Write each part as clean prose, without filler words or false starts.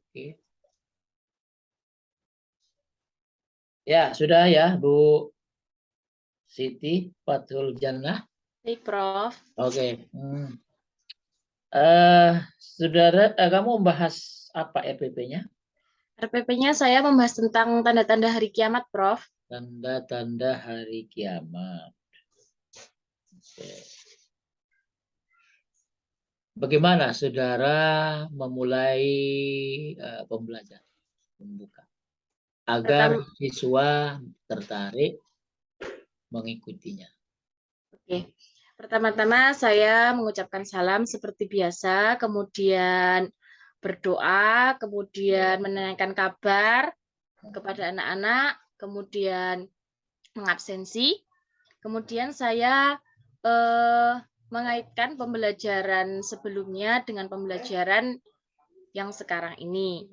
Oke. Ya, sudah ya, Bu Siti Fathul Jannah. Baik, Prof. Oke. Saudara, kamu membahas apa RPP-nya? RPP-nya saya membahas tentang tanda-tanda hari kiamat, Prof. Tanda-tanda hari kiamat. Oke. Bagaimana saudara memulai pembelajaran membuka agar Pertama, siswa tertarik mengikutinya? Oke. Pertama-tama saya mengucapkan salam seperti biasa, kemudian berdoa, kemudian menanyakan kabar kepada anak-anak, kemudian mengabsensi. Kemudian saya mengaitkan pembelajaran sebelumnya dengan pembelajaran yang sekarang ini.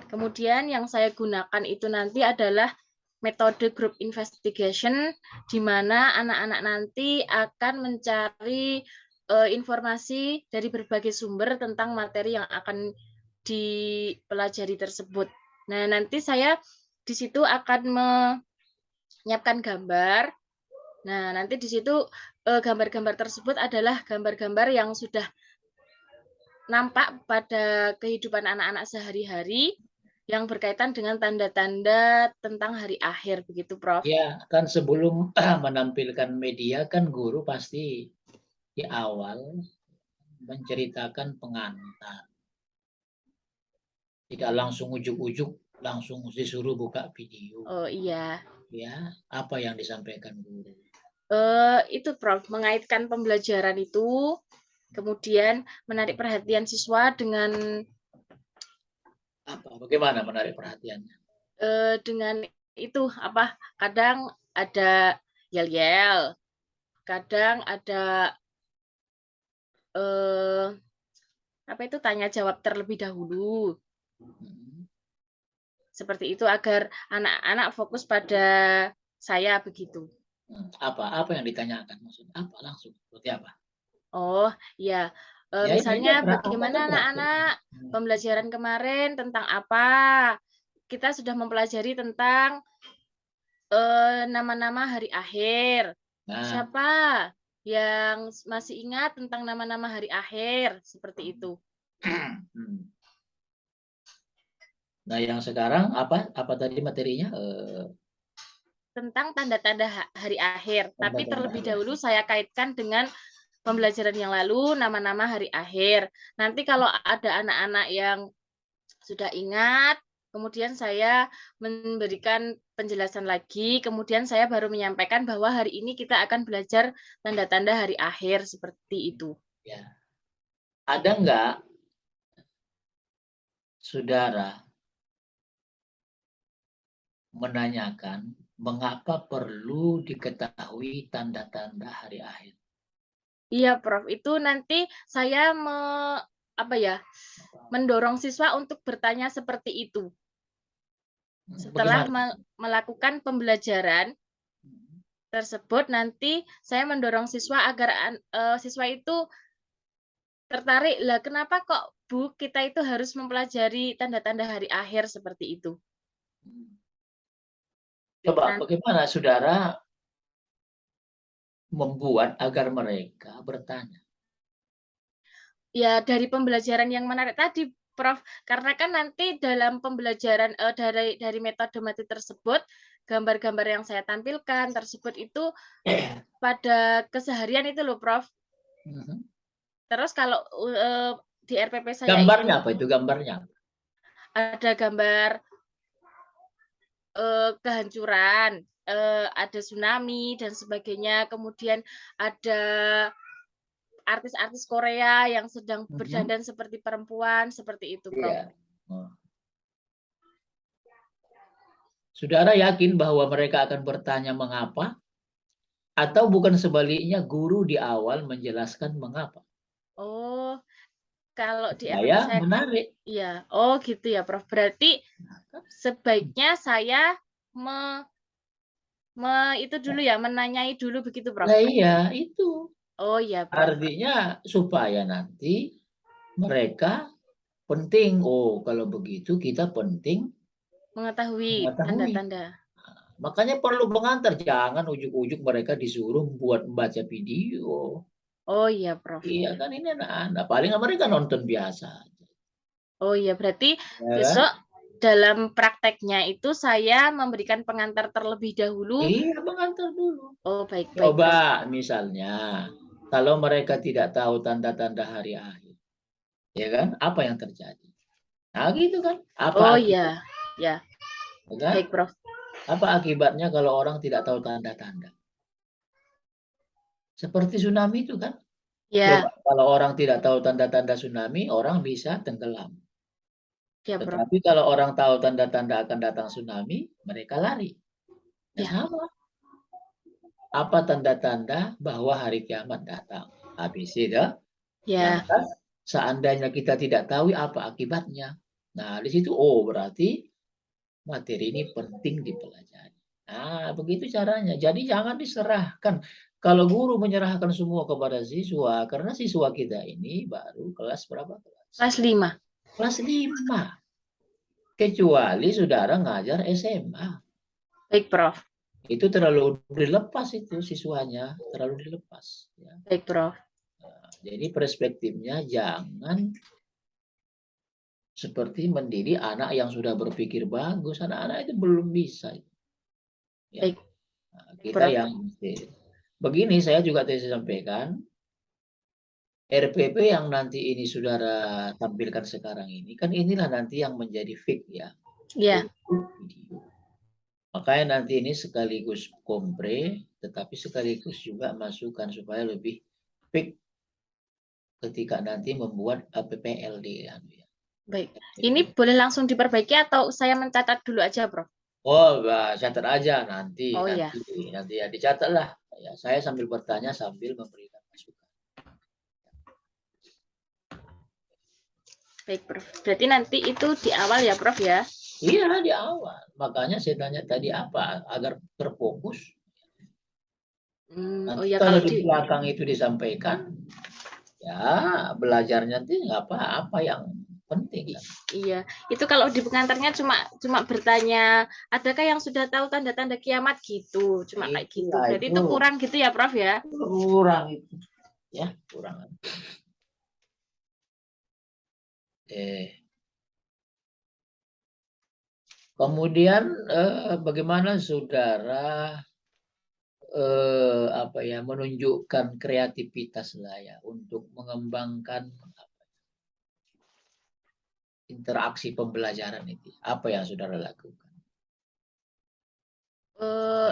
Kemudian yang saya gunakan itu nanti adalah metode group investigation, di mana anak-anak nanti akan mencari informasi dari berbagai sumber tentang materi yang akan dipelajari tersebut. Nah, nanti saya di situ akan menyiapkan gambar. Nah, nanti di situ gambar-gambar tersebut adalah gambar-gambar yang sudah nampak pada kehidupan anak-anak sehari-hari yang berkaitan dengan tanda-tanda tentang hari akhir, begitu, Prof? Ya, kan sebelum menampilkan media kan guru pasti di awal menceritakan pengantar. Tidak langsung ujuk-ujuk, langsung disuruh buka video. Oh iya. Ya, apa yang disampaikan guru? Itu, Prof, mengaitkan pembelajaran itu, kemudian menarik perhatian siswa dengan Bagaimana menarik perhatiannya? dengan itu apa? Kadang ada yel-yel, kadang ada apa itu tanya jawab terlebih dahulu. Seperti itu agar anak-anak fokus pada saya begitu. Apa yang ditanyakan maksudnya? Apa langsung? Seperti apa? Oh, ya. Ya, Misalnya kan bagaimana praktek. anak-anak pembelajaran kemarin tentang apa? Kita sudah mempelajari tentang nama-nama hari akhir. Nah, Siapa yang masih ingat tentang nama-nama hari akhir? Seperti itu. Nah, yang sekarang apa tadi materinya? Tentang tanda-tanda hari akhir. Tapi Tanda-tanda terlebih hari dahulu akhir. saya kaitkan dengan pembelajaran yang lalu, nama-nama hari akhir. Nanti kalau ada anak-anak yang sudah ingat, kemudian saya memberikan penjelasan lagi, kemudian saya baru menyampaikan bahwa hari ini kita akan belajar tanda-tanda hari akhir, seperti itu. Ya. Ada nggak saudara menanyakan mengapa perlu diketahui tanda-tanda hari akhir? Iya, Prof. Itu nanti saya mendorong siswa untuk bertanya seperti itu. Setelah Bagaimana? melakukan pembelajaran tersebut, nanti saya mendorong siswa agar siswa itu tertarik. Lah, kenapa kok Bu kita itu harus mempelajari tanda-tanda hari akhir seperti itu? Coba bagaimana saudara membuat agar mereka bertanya? Ya, dari pembelajaran yang menarik tadi, Prof. Karena kan nanti dalam pembelajaran dari metode materi tersebut, gambar-gambar yang saya tampilkan tersebut itu pada keseharian itu loh, Prof. Terus kalau di RPP saya Gambarnya ini apa itu gambarnya? ada gambar kehancuran, ada tsunami dan sebagainya, kemudian ada artis-artis Korea yang sedang berdandan seperti perempuan, seperti itu, Prof. Iya. Saudara yakin bahwa mereka akan bertanya mengapa? Atau bukan sebaliknya guru di awal menjelaskan mengapa? Oh, kalau di RPP Supaya saya, menarik. iya. Oh, gitu ya, Prof. Berarti sebaiknya saya itu dulu ya, menanyai dulu begitu, Prof. Nah iya, itu. Oh iya, Prof. Artinya supaya nanti mereka penting. Oh, kalau begitu kita penting Mengetahui mengetahui. tanda-tanda. Makanya perlu pengantar, jangan ujuk-ujuk mereka disuruh buat membaca video. Oh iya, Prof. Iya kan ini anak-anak, paling mereka nonton biasa. Oh iya, berarti Ya kan? besok dalam prakteknya itu saya memberikan pengantar terlebih dahulu. Iya, pengantar dulu. Oh, baik, baik, Prof. Coba misalnya, kalau mereka tidak tahu tanda-tanda hari akhir, ya kan? Apa yang terjadi? Nah, gitu kan? Oh Apa iya, ya, ya kan? baik, Prof. Apa akibatnya kalau orang tidak tahu tanda-tanda? Seperti tsunami itu kan? Ya, Coba kalau orang tidak tahu tanda-tanda tsunami, orang bisa tenggelam. ya, Prof. Tetapi kalau orang tahu tanda-tanda akan datang tsunami, mereka lari. Nah, Ya, sama. Apa tanda-tanda bahwa hari kiamat datang? Habis itu, ya, lantas seandainya kita tidak tahu apa akibatnya. Nah, di situ berarti materi ini penting dipelajari. Nah, begitu caranya. Jadi jangan diserahkan. Kalau guru menyerahkan semua kepada siswa, karena siswa kita ini baru kelas berapa kelas? kelas 5. Kelas 5. Kecuali saudara ngajar SMA. Baik, Prof. Itu terlalu dilepas itu siswanya, terlalu dilepas. Ya. Baik, Prof. Nah, jadi perspektifnya jangan seperti mendidik anak yang sudah berpikir bagus. Anak-anak itu belum bisa. Ya. Baik, Nah, kita Prof. yang begini saya juga tadi sampaikan, RPP yang nanti ini saudara tampilkan sekarang ini, kan inilah nanti yang menjadi fix ya. Ya, Untuk video. Makanya nanti ini sekaligus kompre, tetapi sekaligus juga masukan supaya lebih fix ketika nanti membuat PPL di ya. baik. Ini boleh langsung diperbaiki atau saya mencatat dulu aja, Prof? Oh, catat aja nanti, Oh iya, nanti ya dicatat lah. Ya, saya sambil bertanya sambil memberikan masukan. baik, Prof. Berarti nanti itu di awal ya, Prof ya? Iya di awal. Makanya saya tanya tadi apa agar terfokus. Oh Nanti ya, kalau kalau di di belakang itu disampaikan, ya belajarnya nanti nggak apa yang penting kan. iya, itu kalau di pengantarnya cuma bertanya, adakah yang sudah tahu tanda-tanda kiamat gitu, cuma kayak gitu. Itulah Berarti itu kurang gitu ya, Prof ya? kurang itu, ya kurang. Kemudian bagaimana saudara apa ya menunjukkan kreativitas lah ya untuk mengembangkan interaksi pembelajaran itu. Apa yang saudara lakukan?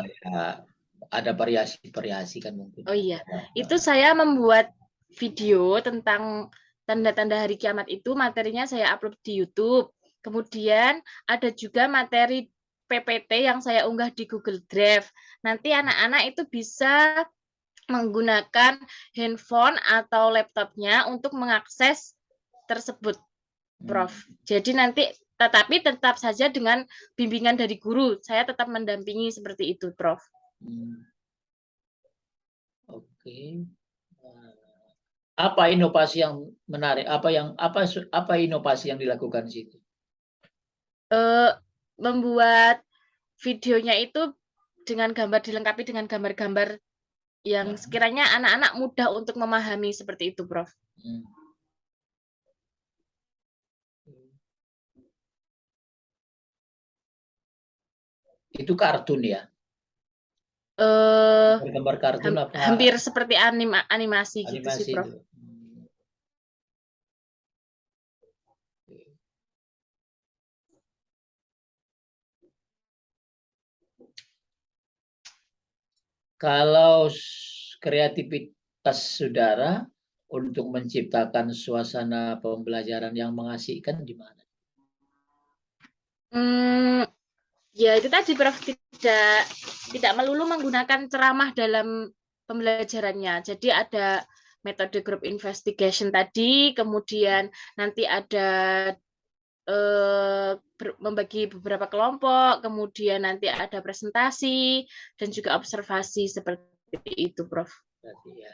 Ya, ada variasi-variasi kan mungkin. Oh iya, itu saya membuat video tentang tanda-tanda hari kiamat itu, materinya saya upload di YouTube. Kemudian ada juga materi PPT yang saya unggah di Google Drive. Nanti anak-anak itu bisa menggunakan handphone atau laptopnya untuk mengakses tersebut, Prof. Jadi nanti tetapi tetap saja dengan bimbingan dari guru. Saya tetap mendampingi seperti itu, Prof. Oke. Apa inovasi yang menarik? Apa inovasi yang dilakukan di situ? Membuat videonya itu dengan gambar dilengkapi dengan gambar-gambar yang sekiranya anak-anak mudah untuk memahami seperti itu, Prof. Itu kartun ya? Gambar kartun apa? Hampir seperti animasi gitu sih, Prof. Itu. Kalau kreativitas saudara untuk menciptakan suasana pembelajaran yang mengasihkan di mana? Ya itu tadi, Prof, tidak melulu menggunakan ceramah dalam pembelajarannya. Jadi ada metode group investigation tadi, kemudian nanti ada membagi beberapa kelompok, kemudian nanti ada presentasi dan juga observasi seperti itu, Prof. Berarti ya.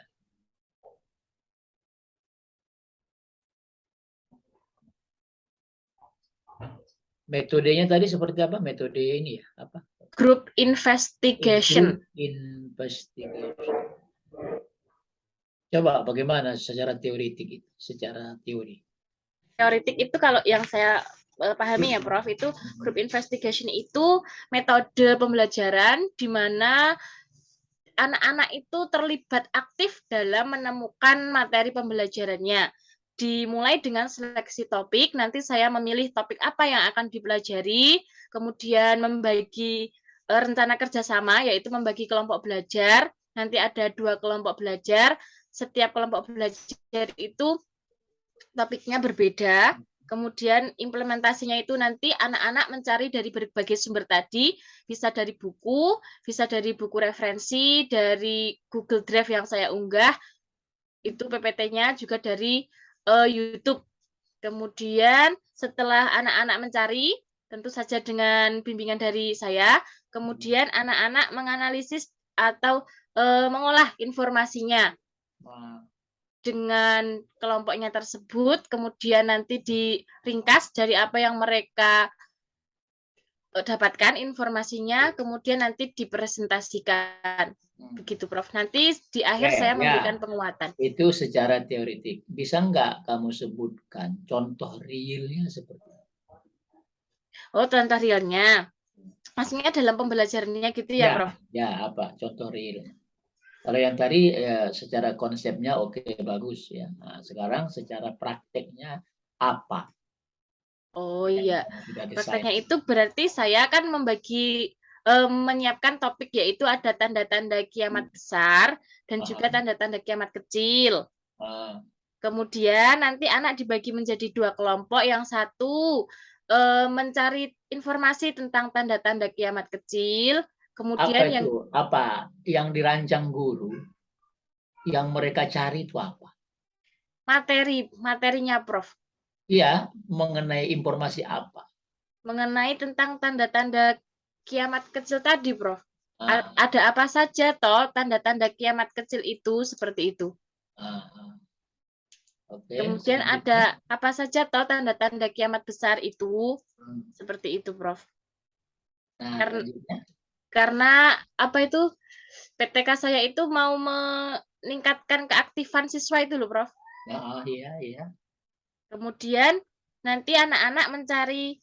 Metodenya tadi seperti apa? Metode ini ya, apa? Group investigation. Group investigation. Coba bagaimana secara teoritik itu, secara teori. Teoritik itu kalau yang saya pahami ya Prof, itu group investigation itu metode pembelajaran di mana anak-anak itu terlibat aktif dalam menemukan materi pembelajarannya. Dimulai dengan seleksi topik, nanti saya memilih topik apa yang akan dipelajari, kemudian membagi rencana kerjasama, yaitu membagi kelompok belajar. Nanti ada 2 kelompok belajar, setiap kelompok belajar itu topiknya berbeda. Kemudian implementasinya itu nanti anak-anak mencari dari berbagai sumber tadi, bisa dari buku referensi, dari Google Drive yang saya unggah, itu PPT-nya juga dari YouTube. Kemudian setelah anak-anak mencari, tentu saja dengan bimbingan dari saya, kemudian anak-anak menganalisis atau mengolah informasinya dengan kelompoknya tersebut, kemudian nanti diringkas dari apa yang mereka dapatkan informasinya, kemudian nanti dipresentasikan. Begitu, Prof. Nanti di akhir saya memberikan penguatan. Itu secara teoritik. Bisa nggak kamu sebutkan contoh realnya seperti apa? Oh, contoh realnya. Maksudnya dalam pembelajarannya gitu ya, Prof? Ya, apa? Contoh realnya. Kalau yang tadi ya, secara konsepnya oke, bagus ya. Nah, sekarang secara prakteknya apa? Oh iya, Sudah prakteknya desain. itu berarti saya akan menyiapkan topik, yaitu ada tanda-tanda kiamat besar dan juga tanda-tanda kiamat kecil. Kemudian nanti anak dibagi menjadi 2 kelompok, yang satu mencari informasi tentang tanda-tanda kiamat kecil, kemudian Apa itu? Apa yang dirancang guru yang mereka cari itu apa? materinya, Prof. Iya, mengenai informasi apa? Mengenai tentang tanda-tanda kiamat kecil tadi, Prof. Ada apa saja toh tanda-tanda kiamat kecil itu, seperti itu. Kemudian ada apa saja toh tanda-tanda kiamat besar itu, seperti itu, Prof. Karena apa itu, PTK saya itu mau meningkatkan keaktifan siswa itu loh, Prof. Iya. Kemudian nanti anak-anak mencari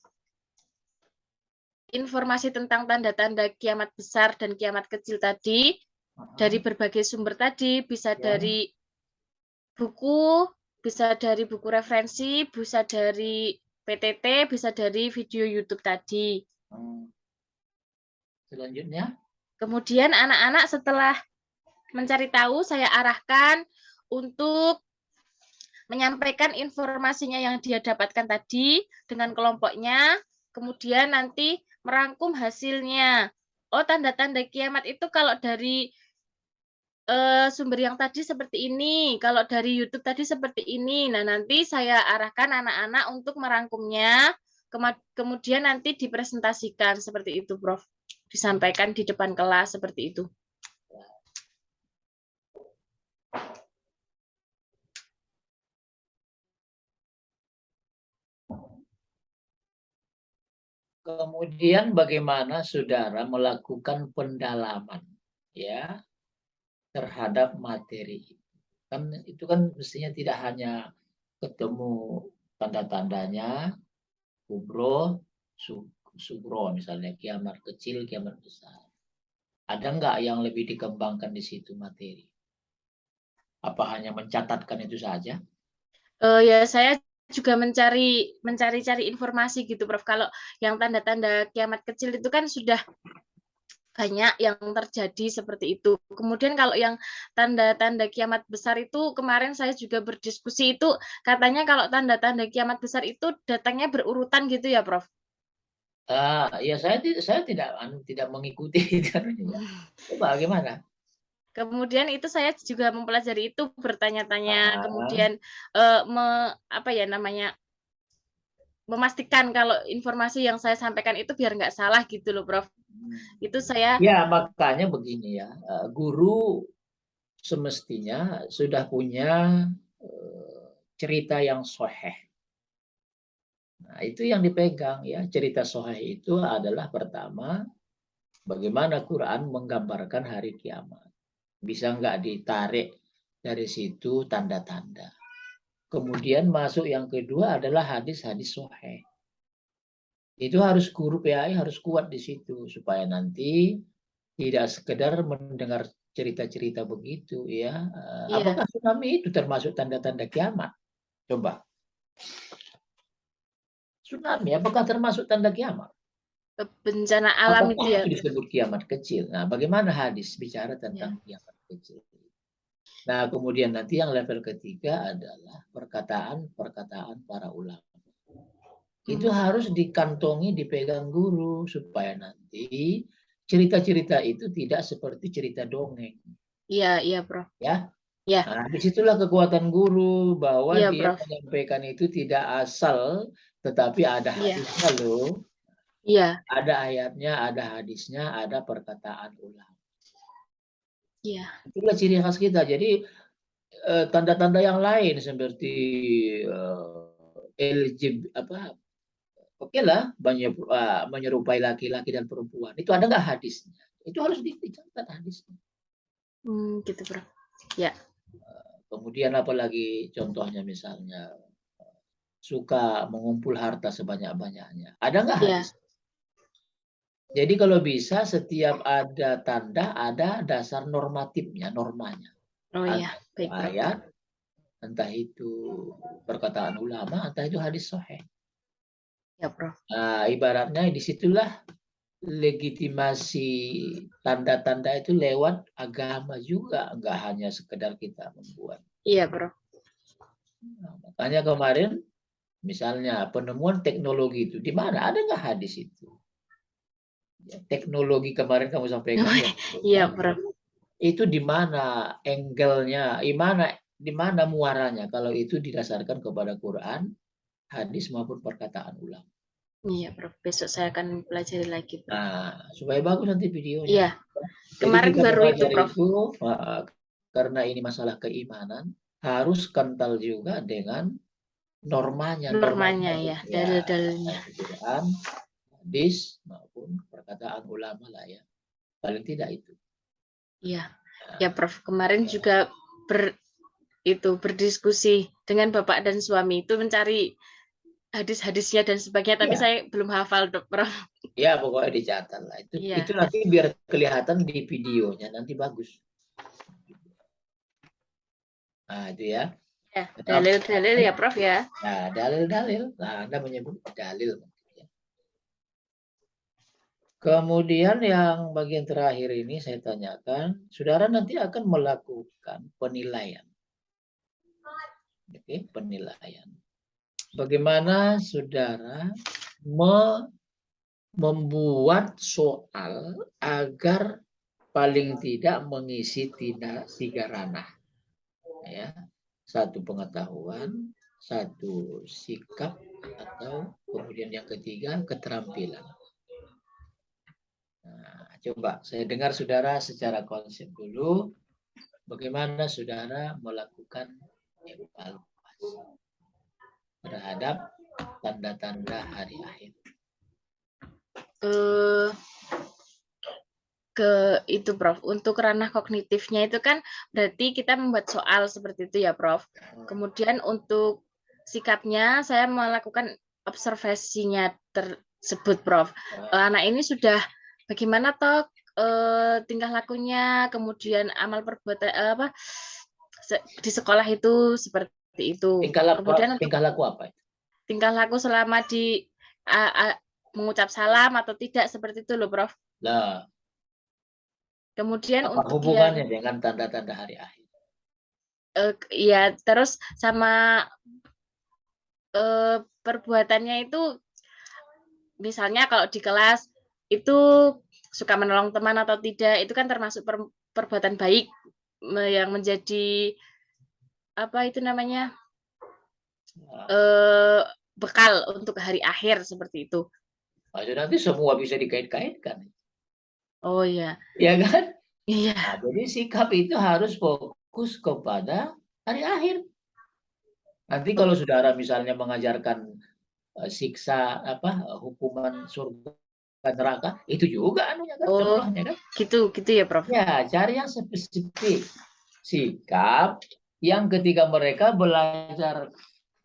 informasi tentang tanda-tanda kiamat besar dan kiamat kecil tadi dari berbagai sumber tadi, bisa dari buku, bisa dari buku referensi, bisa dari PTT, bisa dari video YouTube tadi. Selanjutnya? Kemudian anak-anak setelah mencari tahu, saya arahkan untuk menyampaikan informasinya yang dia dapatkan tadi dengan kelompoknya, kemudian nanti merangkum hasilnya. Oh, tanda-tanda kiamat itu kalau dari sumber yang tadi seperti ini, kalau dari YouTube tadi seperti ini. Nah, nanti saya arahkan anak-anak untuk merangkumnya, kemudian nanti dipresentasikan seperti itu, Prof. Disampaikan di depan kelas seperti itu. Kemudian bagaimana saudara melakukan pendalaman ya terhadap materi itu kan mestinya tidak hanya ketemu tanda-tandanya kubro sugro misalnya kiamat kecil kiamat besar, ada nggak yang lebih dikembangkan di situ materi, apa hanya mencatatkan itu saja? Ya, saya juga mencari informasi gitu, Prof. Kalau yang tanda-tanda kiamat kecil itu kan sudah banyak yang terjadi seperti itu. Kemudian kalau yang tanda-tanda kiamat besar itu, kemarin saya juga berdiskusi itu, katanya kalau tanda-tanda kiamat besar itu datangnya berurutan gitu ya, Prof? Ya saya tidak mengikuti itu. Coba gimana? Kemudian itu saya juga mempelajari itu, bertanya-tanya, kemudian apa ya namanya, memastikan kalau informasi yang saya sampaikan itu biar nggak salah gitu loh, Prof. Itu saya. Ya makanya begini ya, guru semestinya sudah punya cerita yang soheh Nah, itu yang dipegang ya. Cerita sahih itu adalah pertama, bagaimana Quran menggambarkan hari kiamat. Bisa nggak ditarik dari situ tanda-tanda. Kemudian masuk yang kedua adalah hadis-hadis sahih. Itu harus guru PAI harus kuat di situ supaya nanti tidak sekedar mendengar cerita-cerita begitu ya. Iya. Apakah tsunami itu termasuk tanda-tanda kiamat? Coba. Tsunami apakah termasuk tanda kiamat? Bencana alam itu Apakah ya. itu disebut kiamat kecil? Nah, bagaimana hadis bicara tentang kiamat kecil? Nah, kemudian nanti yang level ketiga adalah perkataan-perkataan para ulama. Itu harus dikantongi, dipegang guru supaya nanti cerita-cerita itu tidak seperti cerita dongeng. Iya, iya, Prof. Ya. Ya. Nah, disitulah kekuatan guru bahwa Iya, dia Prof. menyampaikan itu tidak asal, tetapi ada Iya. hadisnya loh. Iya. Ada ayatnya, ada hadisnya, ada perkataan ulama. Iya. Itulah ciri khas kita. Jadi tanda-tanda yang lain seperti LGBT oke lah menyerupai laki-laki dan perempuan. Itu ada nggak hadisnya? Itu harus dicatat hadisnya. Gitu, Prof. Ya. Kemudian apalagi contohnya misalnya suka mengumpul harta sebanyak-banyaknya. Ada nggak hadis? Jadi kalau bisa setiap ada tanda ada dasar normatifnya, normanya. Oh iya, baik, Prof. Ayat, entah itu perkataan ulama, entah itu hadis sahih. Ya, Prof. Nah, ibaratnya disitulah legitimasi tanda-tanda itu lewat agama juga, enggak hanya sekedar kita membuat. Iya, Prof. Nah, makanya kemarin misalnya penemuan teknologi itu di mana? Ada nggak hadis itu? Ya, teknologi kemarin kamu sampaikan ya. Iya, Prof. Itu di mana angle-nya, di mana muaranya kalau itu didasarkan kepada Quran, hadis maupun perkataan ulama. Iya, Prof. Besok saya akan pelajari lagi, Prof. Nah, supaya bagus nanti videonya. Iya. Kemarin Jadi kita baru itu, Prof. itu karena ini masalah keimanan, harus kental juga dengan normanya. Normanya ya, dalil-dalilnya. Quran, hadis maupun perkataan ulama lah ya. Paling tidak itu. Iya. Ya, Prof. Kemarin juga berdiskusi dengan Bapak dan suami itu mencari hadis-hadisnya dan sebagainya, tapi saya belum hafal, Prof. Ya, pokoknya dicatat lah. Itu nanti biar kelihatan di videonya, nanti bagus. Nah, itu ya. Ya, dalil-dalil ya, Prof ya. Nah, dalil-dalil. Nah, Anda menyebut dalil. Kemudian yang bagian terakhir ini saya tanyakan, saudara nanti akan melakukan penilaian. Oke, penilaian. Bagaimana saudara membuat soal agar paling tidak mengisi tiga ranah. Ya, satu pengetahuan, satu sikap, atau kemudian yang ketiga keterampilan. Nah, coba saya dengar saudara secara konsep dulu, bagaimana saudara melakukan evaluasi terhadap tanda-tanda hari akhir. Itu, Prof. Untuk ranah kognitifnya itu kan berarti kita membuat soal seperti itu ya, Prof. Kemudian untuk sikapnya saya melakukan observasinya tersebut, Prof. Anak ini sudah bagaimana toh tingkah lakunya, kemudian amal perbuatan di sekolah itu seperti itu. Kemudian tingkah laku apa? Tingkah laku selama di mengucap salam atau tidak seperti itu loh, Prof. Nah, kemudian apa untuk hubungannya dengan tanda-tanda hari akhir? Ya, terus sama perbuatannya itu, misalnya kalau di kelas itu suka menolong teman atau tidak, itu kan termasuk perbuatan baik yang menjadi apa itu namanya bekal untuk hari akhir seperti itu. Nanti semua bisa dikait-kaitkan. Oh iya. Ya kan? Iya. Nah, jadi sikap itu harus fokus kepada hari akhir. Nanti kalau saudara misalnya mengajarkan siksa hukuman surga neraka, itu juga anunya kan, Oh, contohnya kan. gitu ya, Prof. Ya, cari yang spesifik. Sikap yang ketika mereka belajar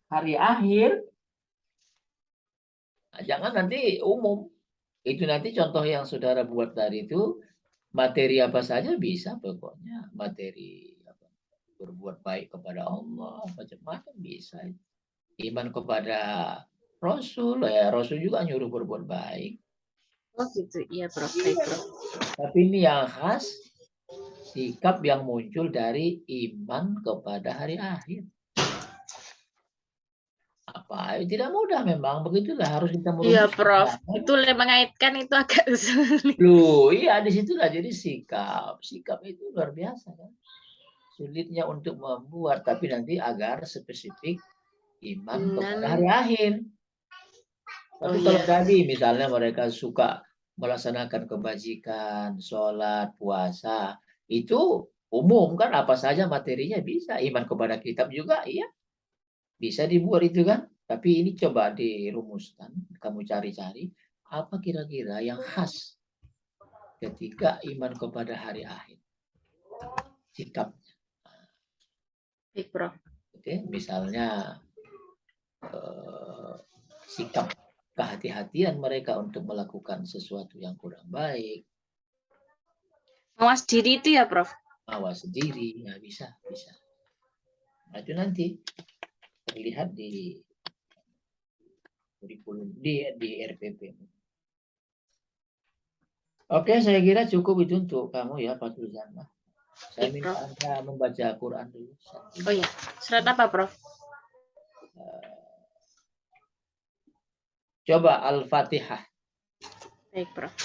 hari akhir, jangan nanti umum. Itu nanti contoh yang saudara buat tadi itu, materi apa saja bisa pokoknya. Materi berbuat baik kepada Allah, macam-macam bisa. Iman kepada Rasul, ya Rasul juga nyuruh berbuat baik. Oh gitu, iya Prof. Baik, Prof. Tapi ini yang khas, sikap yang muncul dari iman kepada hari akhir. Apa? Tidak mudah memang, begitulah harus kita Iya merumuskan. Prof, itu mengaitkan itu agak sulit. Loh, iya disitulah jadi sikap. Sikap itu luar biasa kan. Sulitnya untuk membuat, tapi nanti agar spesifik iman kepada hari akhir. Tapi kalau tadi misalnya mereka suka melaksanakan kebajikan, sholat, puasa, itu umum kan, apa saja materinya bisa. Iman kepada kitab juga, iya bisa dibuat itu kan. Tapi ini coba dirumuskan, kamu cari-cari apa kira-kira yang khas ketika iman kepada hari akhir. Sikap. Baik, Prof. Oke, misalnya sikap kehati-hatian mereka untuk melakukan sesuatu yang kurang baik. Mawas diri itu ya, Prof? Mawas diri, ya bisa. Nah, itu nanti terlihat di kurikulum di RPP. Oke, saya kira cukup itu untuk kamu ya, Pak Tuzana. Saya minta Anda membaca Quran dulu. Oh iya, surat apa, Prof? Coba Al-Fatihah. Baik, Prof.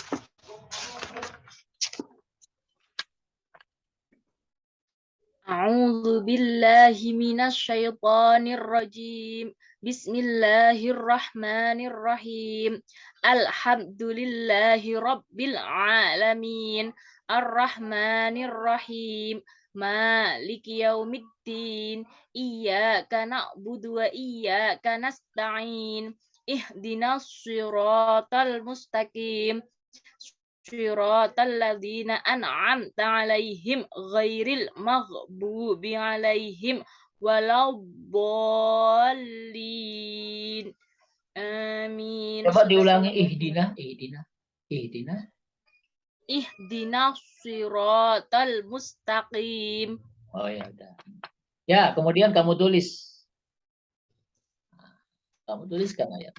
A'udzu billahi minasy syaithanir rajim. Bismillahirrahmanirrahim. Alhamdulillahi rabbil alamin. Arrahmanirrahim. Maliki yaumiddin. Iyyaka na'budu wa iyyaka nasta'in. Ihdinas siratal mustaqim. Siratal ladzina an'amta 'alaihim ghairil maghdubi 'alaihim waladdallin. Amin. Coba diulangi ihdina. Ihdinas siratal mustaqim. Oh ya udah. Ya, kemudian kamu tulis. Kamu tuliskan ayat.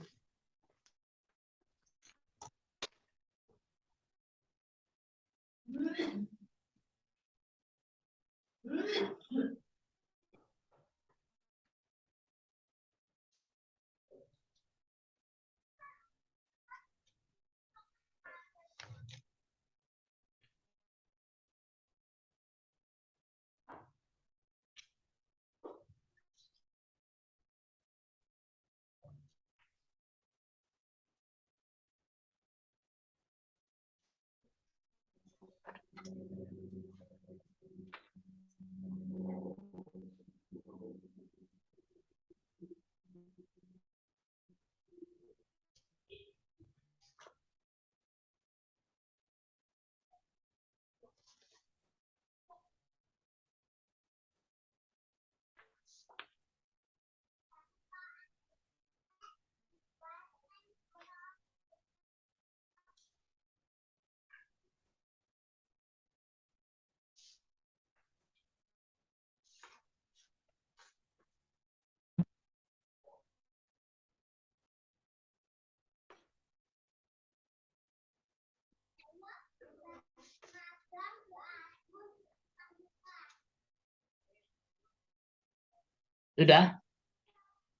Sudah?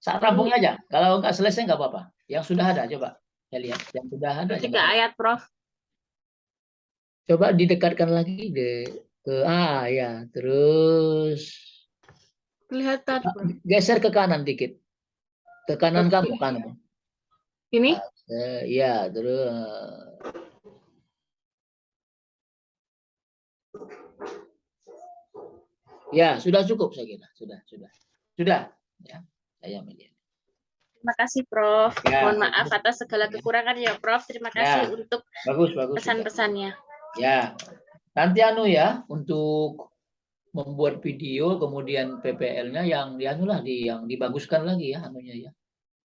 Saat rampungnya aja. Kalau nggak selesai nggak apa-apa. Yang sudah ada, coba. Saya lihat. Yang sudah ada. 3 ayat, Prof. Coba didekatkan lagi ke ya. Terus Kelihatan, Prof. geser ke kanan dikit. Ke kanan kamu, kanan. Ini? Ya, terus. Ya, sudah cukup saya kira. Sudah. Ya, saya melihat. Terima kasih, Prof. Ya, Mohon maaf atas segala kekurangan ya, Prof. Terima kasih untuk bagus. pesan-pesannya. Ya, nanti ya untuk membuat video kemudian PPL-nya yang yang dibaguskan lagi ya ya.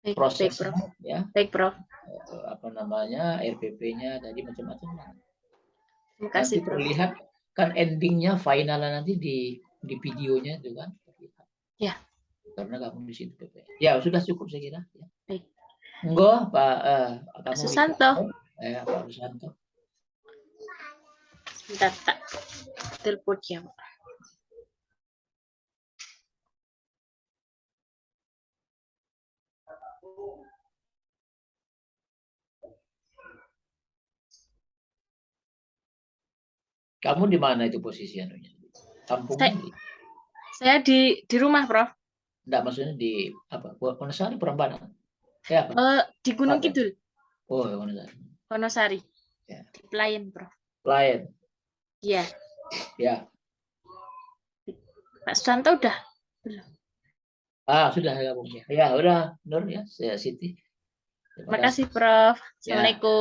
Baik, Prosesnya Prof. ya. Baik, Prof. RPP-nya tadi macam-macam. Terima kasih, Nanti Prof. terlihat kan endingnya finalnya nanti di videonya itu kan. Ya. Karena kamu di situ PPL. Ya, sudah cukup saya kira ya. Baik. Enggak, Pak Pak Susanto. Pak Susanto. Sebentar, tak telepon ya, Pak. Kamu di mana itu posisi anunya? Kampungnya? Saya di rumah, Prof. Enggak, maksudnya di apa? Wonosari Prambanan. Ya, apa? Di Gunung Kidul. Oh, Wonosari. Wonosari. Ya. Di Pelayan, Prof. Pelayan. Iya. Ya. Pak Susanto udah belum? Sudah gabungnya. Ya, udah, Nur ya, saya Siti. Terima kasih, Prof. Assalamualaikum.